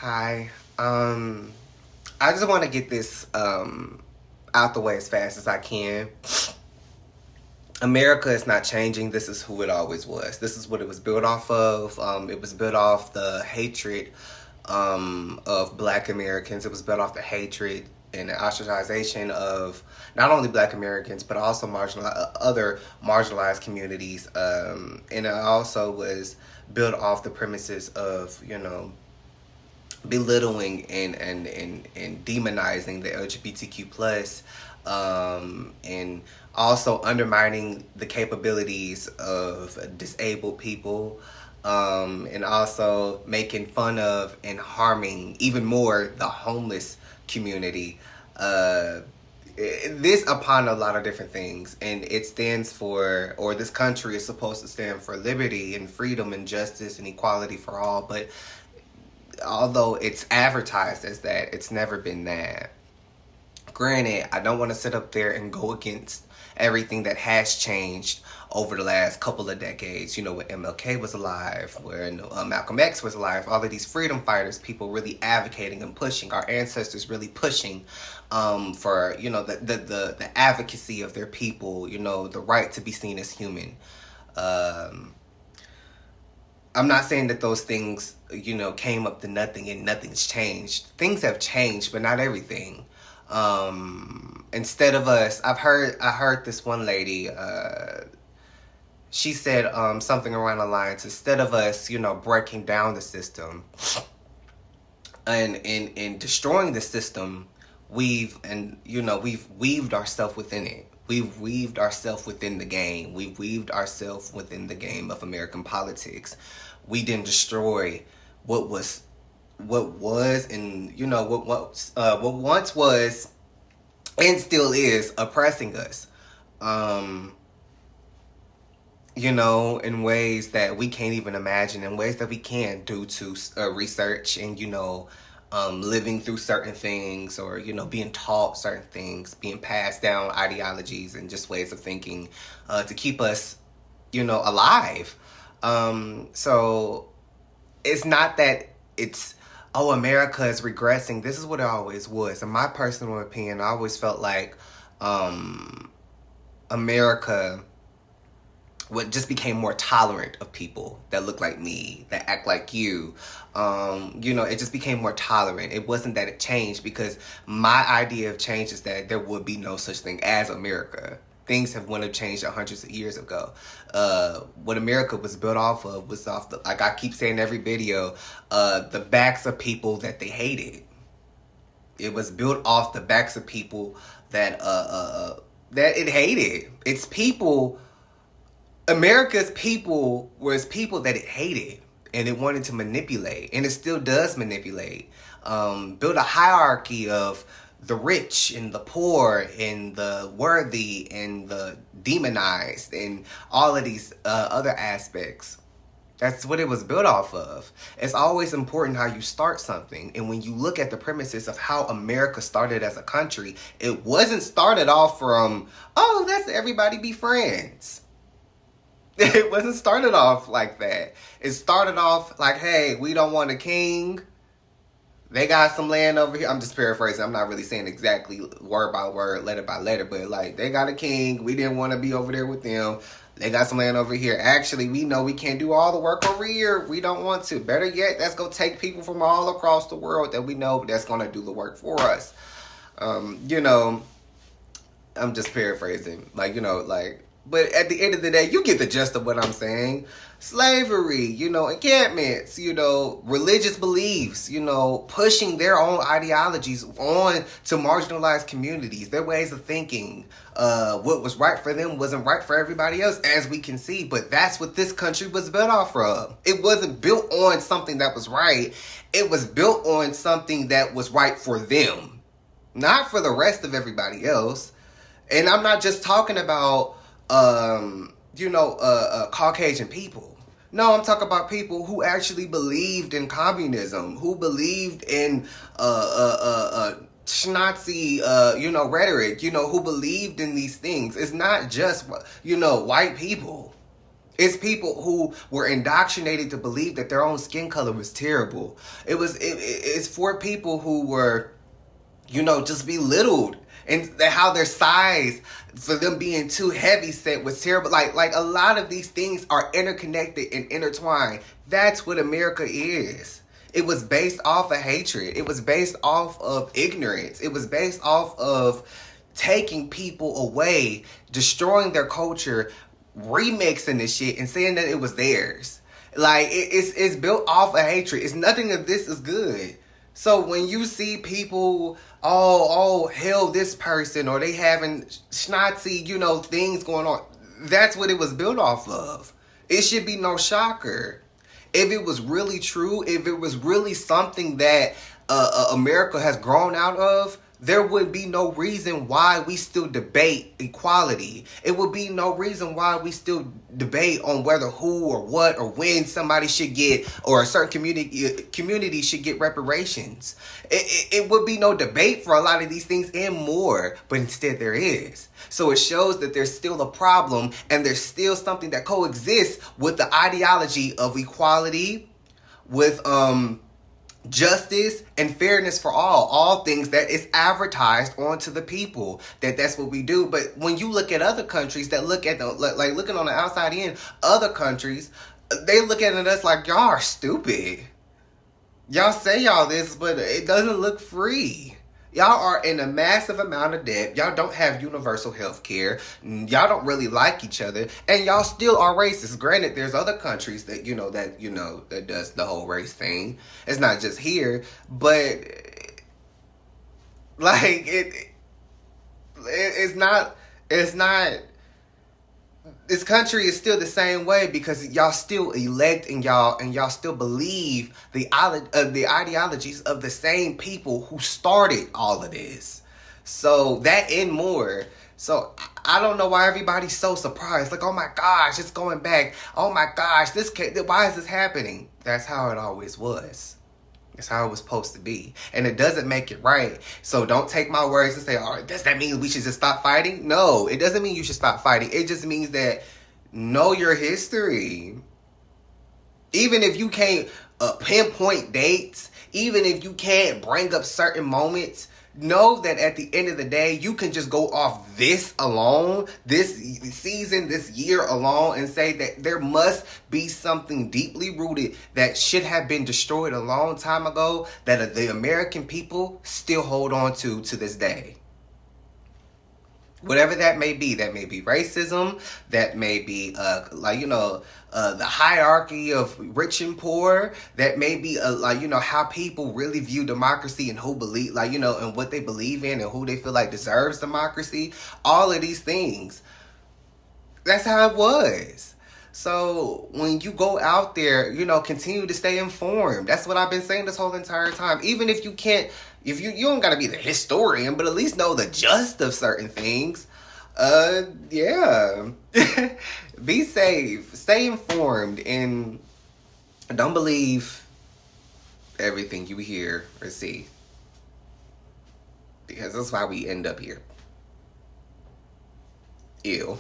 Hi. I just want to get this out the way as fast as I can. America is not changing. This is who it always was. This is what it was built off of. It was built off the hatred of Black Americans. It was built off the hatred and the ostracization of not only Black Americans but also other marginalized communities. And it also was built off the premises of belittling and demonizing the LGBTQ plus, and also undermining the capabilities of disabled people, and also making fun of and harming even more the homeless community. This upon a lot of different things, and it stands for, or this country is supposed to stand for liberty and freedom and justice and equality for all, but although it's advertised as that, it's never been that. Granted, I don't want to sit up there and go against everything that has changed over the last couple of decades. When MLK was alive, when Malcolm X was alive, all of these freedom fighters, people really advocating and pushing, our ancestors really pushing for the advocacy of their people, the right to be seen as human. I'm not saying that those things, came up to nothing and nothing's changed. Things have changed, but not everything. Instead of us, I heard this one lady, she said something around the lines, instead of us, breaking down the system and destroying the system, we've weaved ourselves within it. We've weaved ourselves within the game. We've weaved ourselves within the game of American politics. We didn't destroy what was and what once was and still is oppressing us. In ways that we can't even imagine, in ways that we can due to research and living through certain things, or being taught certain things, being passed down ideologies and just ways of thinking to keep us alive. So it's not that it's America is regressing. This is what it always was. In my personal opinion, I always felt like America just became more tolerant of people that look like me, that act like you. It just became more tolerant. It wasn't that it changed, because my idea of change is that there would be no such thing as America. Things wouldn't have changed hundreds of years ago. What America was built off of was off the, like I keep saying in every video, the backs of people that they hated. It was built off the backs of people that it hated. Its people. America's people was people that it hated and it wanted to manipulate, and it still does manipulate. Build a hierarchy of the rich and the poor and the worthy and the demonized and all of these other aspects. That's what it was built off of. It's always important how you start something. And when you look at the premises of how America started as a country, it wasn't started off from, let's everybody be friends. It wasn't started off like that. It started off like, hey, we don't want a king. They got some land over here. I'm just paraphrasing. I'm not really saying exactly word by word, letter by letter, but like, they got a king. We didn't want to be over there with them. They got some land over here. Actually, we know we can't do all the work over here. We don't want to. Better yet, let's go take people from all across the world that we know that's going to do the work for us. I'm just paraphrasing. But at the end of the day, you get the gist of what I'm saying. Slavery, encampments, religious beliefs, pushing their own ideologies on to marginalized communities, their ways of thinking. What was right for them wasn't right for everybody else, as we can see. But that's what this country was built off of. It wasn't built on something that was right. It was built on something that was right for them, not for the rest of everybody else. And I'm not just talking about Caucasian people. No, I'm talking about people who actually believed in communism, who believed in Nazi, rhetoric, who believed in these things. It's not just, white people. It's people who were indoctrinated to believe that their own skin color was terrible. It's for people who were, just belittled, and how their size, for them being too heavy set, was terrible. Like a lot of these things are interconnected and intertwined. That's what America is. It was based off of hatred. It was based off of ignorance. It was based off of taking people away, destroying their culture, remixing this shit and saying that it was theirs. Like it's built off of hatred. It's nothing of this is good. So when you see people, hell this person, or they having schnozzy, things going on, that's what it was built off of. It should be no shocker. If it was really true, if it was really something that America has grown out of, there would be no reason why we still debate equality. It would be no reason why we still debate on whether who or what or when somebody should get, or a certain community should get reparations. It would be no debate for a lot of these things and more, but instead there is. So it shows that there's still a problem, and there's still something that coexists with the ideology of equality, with justice and fairness for all things that is advertised onto the people, that's what we do. But when you look at other countries that look at like looking on the outside in, other countries, they look at us like, y'all are stupid. Y'all say y'all this, but it doesn't look free. Y'all are in a massive amount of debt. Y'all don't have universal health care. Y'all don't really like each other. And y'all still are racist. Granted, there's other countries that, that does the whole race thing. It's not just here. But, like, it's not, this country is still the same way, because y'all still elect and y'all still believe the ideologies of the same people who started all of this. So that and more. So I don't know why everybody's so surprised. Like, oh my gosh, it's going back. Oh my gosh, why is this happening? That's how it always was. It's how it was supposed to be. And it doesn't make it right. So don't take my words and say, all right, does that mean we should just stop fighting? No, it doesn't mean you should stop fighting. It just means that know your history. Even if you can't pinpoint dates, even if you can't bring up certain moments, know that at the end of the day, you can just go off this alone, this season, this year alone, and say that there must be something deeply rooted that should have been destroyed a long time ago, that the American people still hold on to this day. Whatever that may be racism, that may be the hierarchy of rich and poor, that may be how people really view democracy and who believe and what they believe in and who they feel like deserves democracy. All of these things, that's how it was. So when you go out there, continue to stay informed. That's what I've been saying this whole entire time. Even if you can't, if you don't gotta be the historian, but at least know the gist of certain things. Yeah. Be safe, stay informed, and don't believe everything you hear or see, because that's why we end up here. Ew.